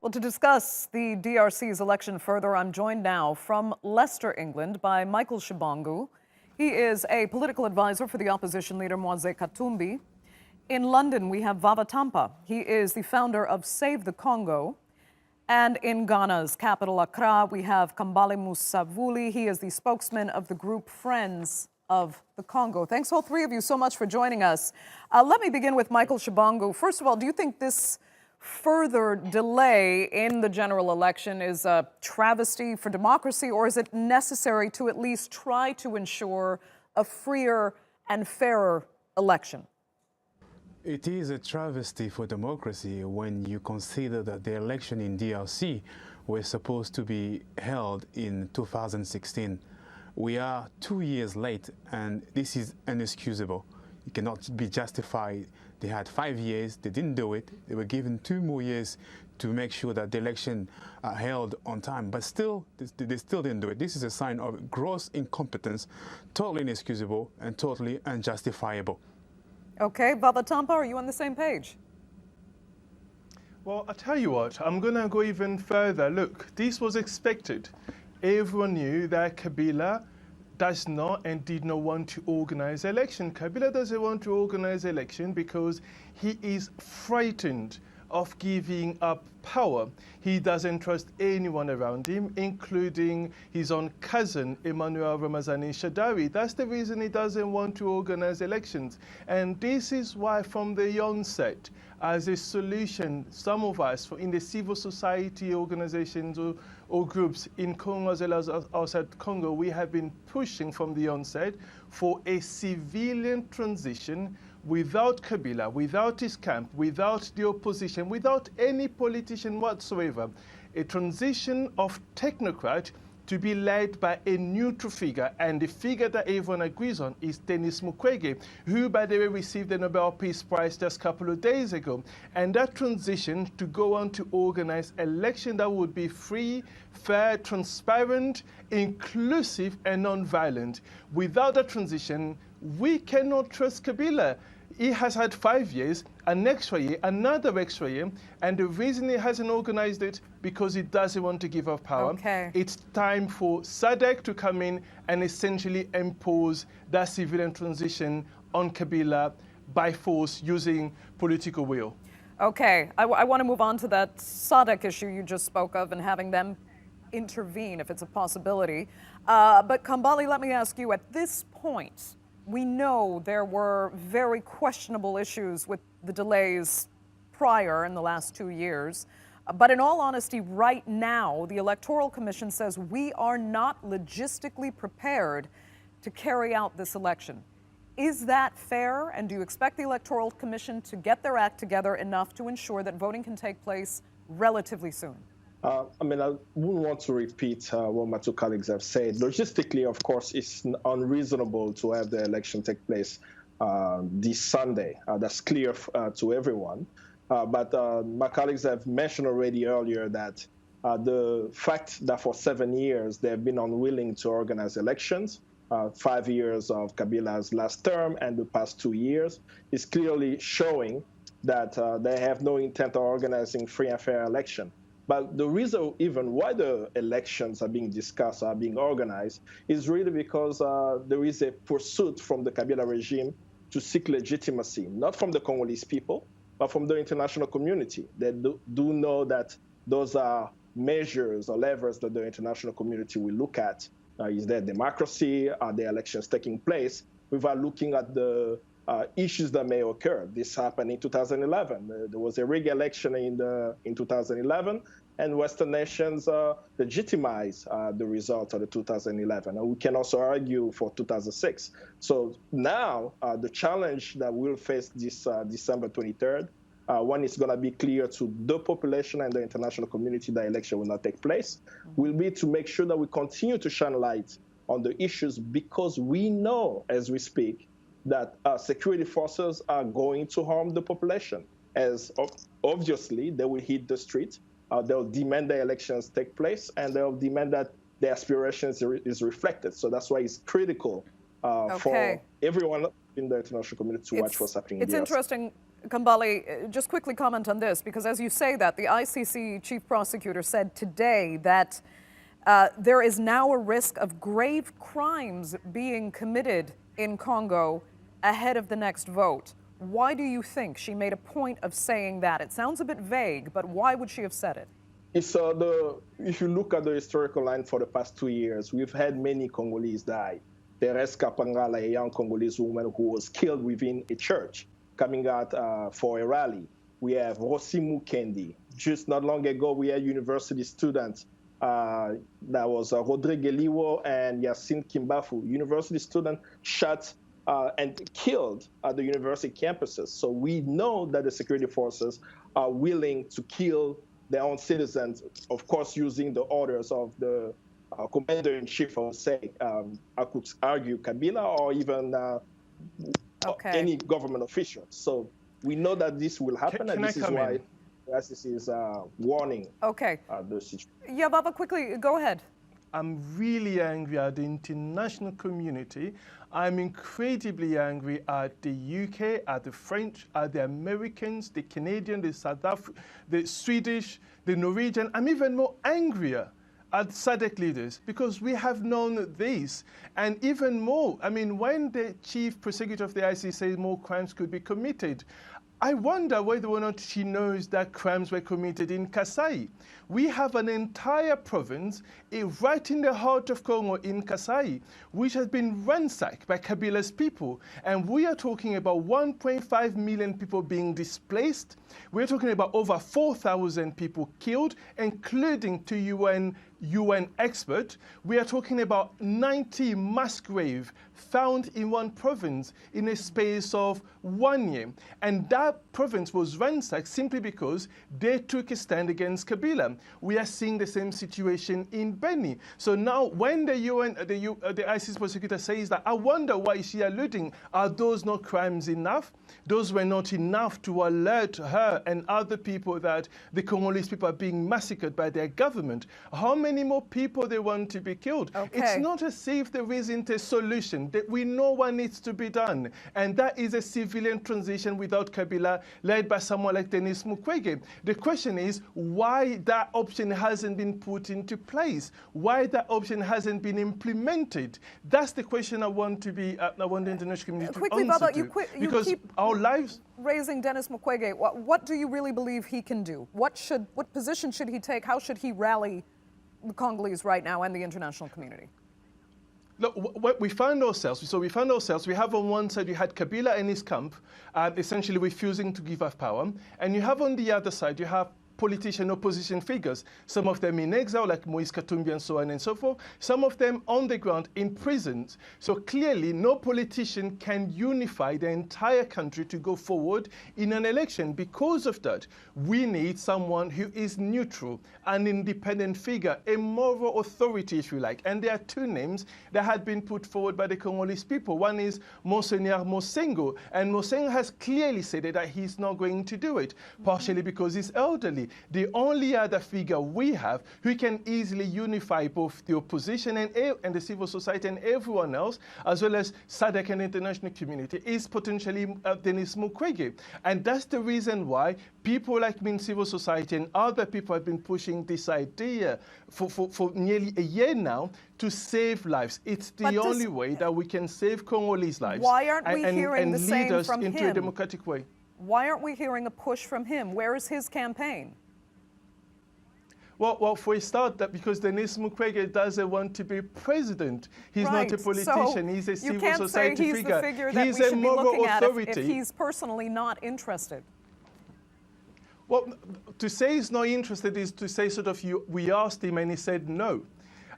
Well, to discuss the DRC's election further, I'm joined now from Leicester, England, by Micheal Tshibangu. He is a political advisor for the opposition leader Moise Katumbi. In London, we have Vava Tampa. He is the founder of Save the Congo. And in Ghana's capital, Accra, we have Kambale Musavuli. He is the spokesman of the group Friends of the Congo. Thanks, all three of you, so much for joining us. Let me begin with Micheal Tshibangu. First of all, do you think this further delay in the general election is a travesty for democracy, or is it necessary to at least try to ensure a freer and fairer election? It is a travesty for democracy when you consider that the election in DRC was supposed to be held in 2016. We are 2 years late, and this is inexcusable. It cannot be justified. They had 5 years, they didn't do it. They were given 2 more years to make sure that the election held on time, but still, they still didn't do it. This is a sign of gross incompetence, totally inexcusable and totally unjustifiable. Okay, Vava Tampa, are you on the same page? Well, I'll tell you what, I'm going to go even further. Look, this was expected. Everyone knew that Kabila does not and did not want to organize election. Kabila doesn't want to organize election because he is frightened of giving up power. He doesn't trust anyone around him, including his own cousin, Emmanuel Ramazani Shadawi. That's the reason he doesn't want to organize elections. And this is why from the onset, as a solution, some of us in the civil society organizations or groups in Congo as well as outside Congo, we have been pushing from the onset for a civilian transition without Kabila, without his camp, without the opposition, without any politician whatsoever. A transition of technocrat to be led by a neutral figure, and the figure that everyone agrees on is Denis Mukwege, who, by the way, received the Nobel Peace Prize just a couple of days ago. And that transition to go on to organize election that would be free, fair, transparent, inclusive, and non-violent. Without that transition, we cannot trust Kabila. He has had 5 years, an extra year, another extra year, and the reason he hasn't organized it because he doesn't want to give up power. Okay. It's time for SADC to come in and essentially impose that civilian transition on Kabila by force using political will. Okay, I want to move on to that SADC issue you just spoke of and having them intervene if it's a possibility. But Kambale, let me ask you, at this point, we know there were very questionable issues with the delays prior in the last 2 years. But in all honesty, right now, the Electoral Commission says we are not logistically prepared to carry out this election. Is that fair? And do you expect the Electoral Commission to get their act together enough to ensure that voting can take place relatively soon? I wouldn't want to repeat what my two colleagues have said. Logistically, of course, it's unreasonable to have the election take place this Sunday. That's clear to everyone. But my colleagues have mentioned already earlier that the fact that for 7 years they have been unwilling to organize elections, 5 years of Kabila's last term and the past 2 years, is clearly showing that they have no intent of organizing free and fair election. But the reason even why the elections are being discussed, are being organized, is really because there is a pursuit from the Kabila regime to seek legitimacy, not from the Congolese people, but from the international community. They do know that those are measures or levers that the international community will look at. Is there democracy? Are there elections taking place? Without looking at the issues that may occur. This happened in 2011. There was a rigged election in 2011, and Western nations legitimized the result of the 2011. And we can also argue for 2006. So now the challenge that we'll face this December 23rd, when it's going to be clear to the population and the international community that election will not take place, will be to make sure that we continue to shine light on the issues, because we know as we speak that security forces are going to harm the population, as obviously they will hit the street, they'll demand the elections take place, and they'll demand that the aspirations is reflected. So that's why it's critical for everyone in the international community to watch what's happening in the It's interesting, Kambale, just quickly comment on this, because as you say that, the ICC chief prosecutor said today that there is now a risk of grave crimes being committed in Congo ahead of the next vote. Why do you think she made a point of saying that? It sounds a bit vague, but why would she have said it? If you look at the historical line for the past 2 years, we've had many Congolese die. Teres Kapangala, a young Congolese woman who was killed within a church, coming out for a rally. We have Rosimu Kendi. Just not long ago, we had university students. That was Rodrigue Liwo and Yacine Kimbafu, university student shot and killed at the university campuses. So we know that the security forces are willing to kill their own citizens, of course, using the orders of the commander-in-chief, I would say. I could argue Kabila or even any government official. So we know that this will happen, and this is why the ICC is warning the situation. Yeah, Vava, quickly, go ahead. I'm really angry at the international community. I'm incredibly angry at the UK, at the French, at the Americans, the Canadian, the South African, the Swedish, the Norwegian. I'm even more angrier at SADC leaders, because we have known this. And even more, I mean, when the chief prosecutor of the ICC says more crimes could be committed, I wonder whether or not she knows that crimes were committed in Kasai. We have an entire province right in the heart of Congo in Kasai, which has been ransacked by Kabila's people. And we are talking about 1.5 million people being displaced. We're talking about over 4,000 people killed, including two UN expert. We are talking about 90 mass graves found in one province in a space of 1 year. And that province was ransacked simply because they took a stand against Kabila. We are seeing the same situation in Beni. So now when the ICC prosecutor says that, I wonder why is she alluding? Are those not crimes enough? Those were not enough to alert her and other people that the Congolese people are being massacred by their government. How many more people they want to be killed? It's not as if there isn't a solution. That we know what needs to be done. And that is a civilian transition without Kabila, led by someone like Denis Mukwege. The question is why that option hasn't been put into place, why that option hasn't been implemented. That's the question I want to be. I want the international community to answer Baba, to. You because keep our lives. Raising Denis Mukwege. What do you really believe he can do? What position should he take? How should he rally the Congolese right now and the international community? Look, we found ourselves, we have on one side, you had Kabila and his camp, essentially refusing to give up power. And you have on the other side, you have politician opposition figures, some of them in exile, like Moise Katumbi and so on and so forth, some of them on the ground in prisons. So clearly, no politician can unify the entire country to go forward in an election. Because of that, we need someone who is neutral, an independent figure, a moral authority, if you like. And there are two names that had been put forward by the Congolese people. One is Monseigneur Mosengo, and Mosengo has clearly said that he's not going to do it, partially because he's elderly. The only other figure we have who can easily unify both the opposition and the civil society and everyone else, as well as SADC and the international community, is potentially Denis Mukwege. And that's the reason why people like me in civil society and other people have been pushing this idea for nearly a year now to save lives. It's the only way that we can save Congolese lives. Why aren't we hearing the same lead us from into him? A democratic way. Why aren't we hearing a push from him? Where is his campaign? Well, for a start, that because Denis Mukwege doesn't want to be president. He's not a politician. So he's a civil you can't society say he's figure. The figure that He's we a should be moral looking authority. at if he's personally not interested. Well, to say he's not interested is to say sort of we asked him and he said no.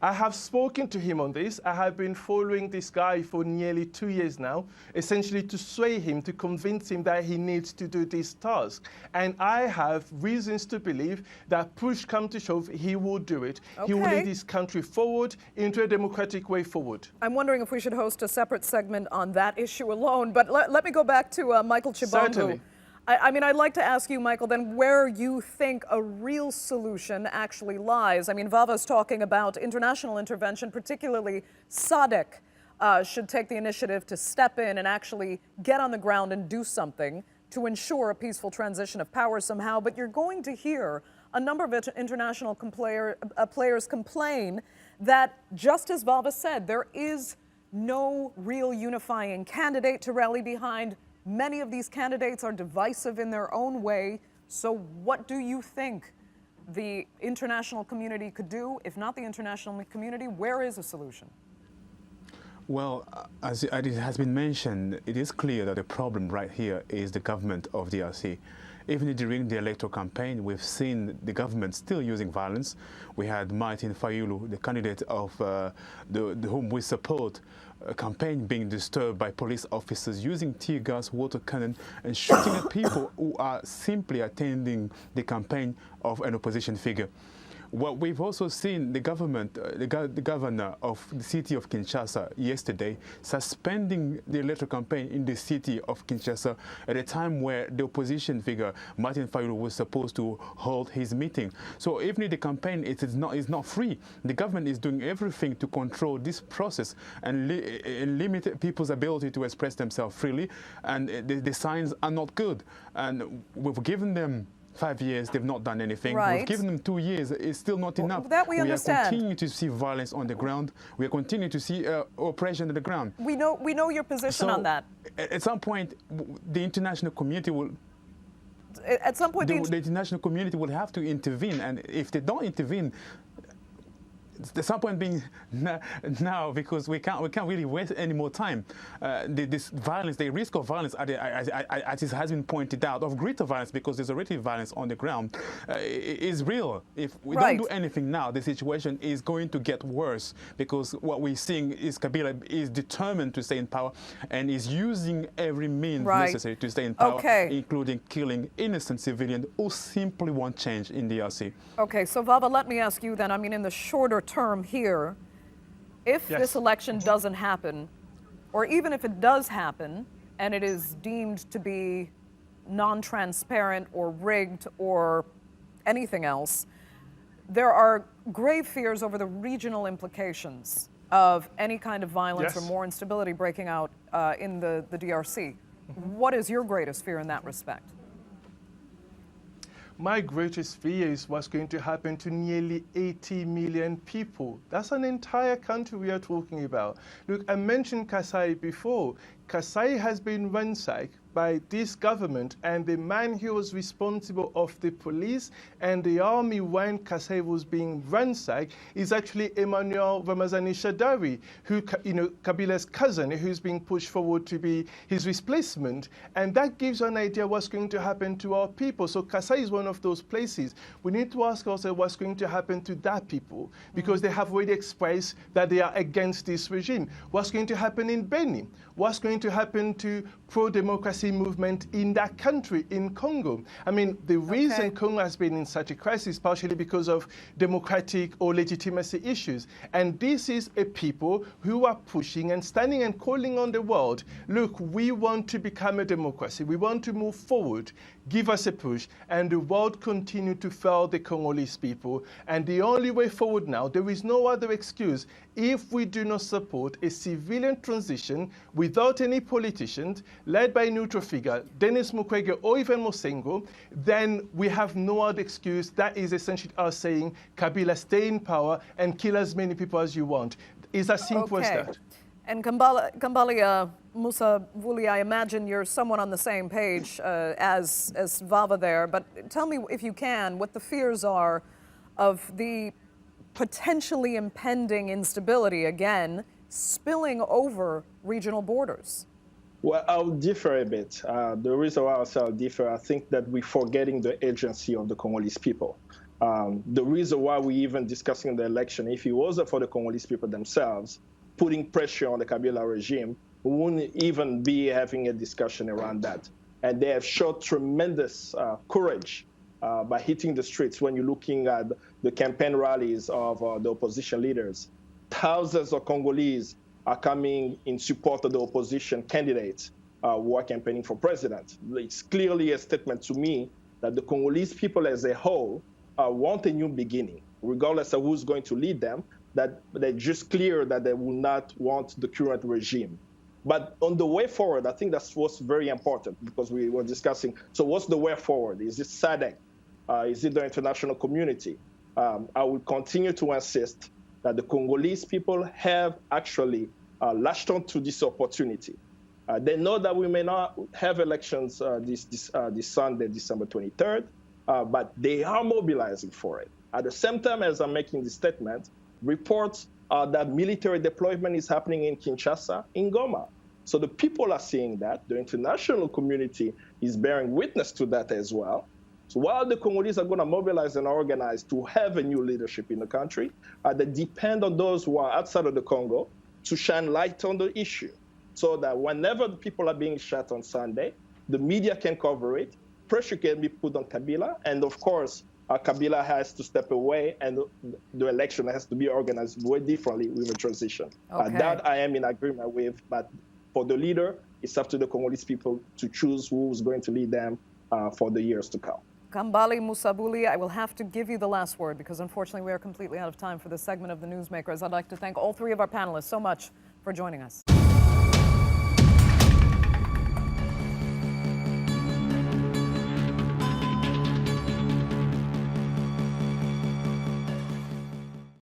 I have spoken to him on this. I have been following this guy for nearly 2 years now, essentially to sway him, to convince him that he needs to do this task. And I have reasons to believe that push come to shove, he will do it. He will lead his country forward into a democratic way forward. I'm wondering if we should host a separate segment on that issue alone. But let me go back to Micheal Tshibangu. Certainly. I mean, I'd like to ask you, Micheal, then where you think a real solution actually lies. I mean, Vava's talking about international intervention, particularly SADC should take the initiative to step in and actually get on the ground and do something to ensure a peaceful transition of power somehow. But you're going to hear a number of international players complain that, just as Vava said, there is no real unifying candidate to rally behind. Many of these candidates are divisive in their own way. So what do you think the international community could do? If not the international community, where is a solution? Well, as it has been mentioned, it is clear that the problem right here is the government of DRC. Even during the electoral campaign, we've seen the government still using violence. We had Martin Fayulu, the candidate of whom we support, a campaign being disturbed by police officers using tear gas, water cannon, and shooting at people who are simply attending the campaign of an opposition figure. Well, we've also seen the government, the governor of the city of Kinshasa yesterday suspending the electoral campaign in the city of Kinshasa at a time where the opposition figure, Martin Fayulu, was supposed to hold his meeting. So even if the campaign is not free, the government is doing everything to control this process and limit people's ability to express themselves freely. And the signs are not good. And we've given them 5 years, they've not done anything. Right. We've given them 2 years, it's still not enough. That we understand. are continuing to see violence on the ground. We are continuing to see oppression on the ground. We know your position on that. At some point, the international community will... At some point, the international community will have to intervene, and if they don't intervene, at some point being now, because we can't really waste any more time. This violence, the risk of violence, as it has been pointed out, of greater violence, because there's already violence on the ground, is real. If we don't do anything now, the situation is going to get worse, because what we're seeing is Kabila is determined to stay in power and is using every means necessary to stay in power, including killing innocent civilians who simply want change in DRC. Okay, so Vava, let me ask you then, I mean, in the shorter term here, if this election doesn't happen, or even if it does happen and it is deemed to be non-transparent or rigged or anything else, there are grave fears over the regional implications of any kind of violence or more instability breaking out in the DRC. What is your greatest fear in that respect? My greatest fear is what's going to happen to nearly 80 million people. That's an entire country we are talking about. Look, I mentioned Kasai before. Kasai has been ransacked by this government, and the man who was responsible of the police and the army when Kasai was being ransacked is actually Emmanuel Ramazani Shadari, who, Kabila's cousin, who's being pushed forward to be his replacement. And that gives you an idea what's going to happen to our people. So Kasai is one of those places. We need to ask ourselves what's going to happen to that people, because they have already expressed that they are against this regime. What's going to happen in Beni? What's going to happen to pro-democracy movement in that country, in Congo? I mean, the reason Congo has been in such a crisis partially because of democratic or legitimacy issues. And this is a people who are pushing and standing and calling on the world, look, we want to become a democracy. We want to move forward. Give us a push. And the world continue to fail the Congolese people. And the only way forward now, there is no other excuse. If we do not support a civilian transition without any politicians, led by a neutral figure, Denis Mukwege or even Mosengo, then we have no other excuse. That is essentially us saying, Kabila, stay in power and kill as many people as you want. It's as simple as that. And Kambale Musavuli, I imagine you're somewhat on the same page as Vava there, but tell me, if you can, what the fears are of the potentially impending instability, again, spilling over regional borders. Well, I'll differ a bit. The reason why I'll differ, I think that we're forgetting the agency of the Congolese people. The reason why we're even discussing the election, if it wasn't for the Congolese people themselves putting pressure on the Kabila regime, we wouldn't even be having a discussion around that. And they have showed tremendous courage by hitting the streets. When you're looking at the campaign rallies of the opposition leaders, thousands of Congolese are coming in support of the opposition candidates who are campaigning for president. It's clearly a statement to me that the Congolese people as a whole want a new beginning, regardless of who's going to lead them, that they're just clear that they will not want the current regime. But on the way forward, I think that's what's very important because we were discussing, so what's the way forward? Is it SADC? Is it the international community? I will continue to insist that the Congolese people have actually latched on to this opportunity. They know that we may not have elections this Sunday, December 23rd, but they are mobilizing for it. At the same time as I'm making this statement, reports that military deployment is happening in Kinshasa, in Goma. So the people are seeing that. The international community is bearing witness to that as well. So while the Congolese are going to mobilize and organize to have a new leadership in the country, they depend on those who are outside of the Congo to shine light on the issue so that whenever the people are being shot on Sunday, the media can cover it, pressure can be put on Kabila, and of course, Kabila has to step away and the election has to be organized way differently with a transition. Okay. That I am in agreement with, but for the leader, it's up to the Congolese people to choose who's going to lead them for the years to come. Kambale Musavuli, I will have to give you the last word because unfortunately we are completely out of time for this segment of the Newsmakers. I'd like to thank all three of our panelists so much for joining us.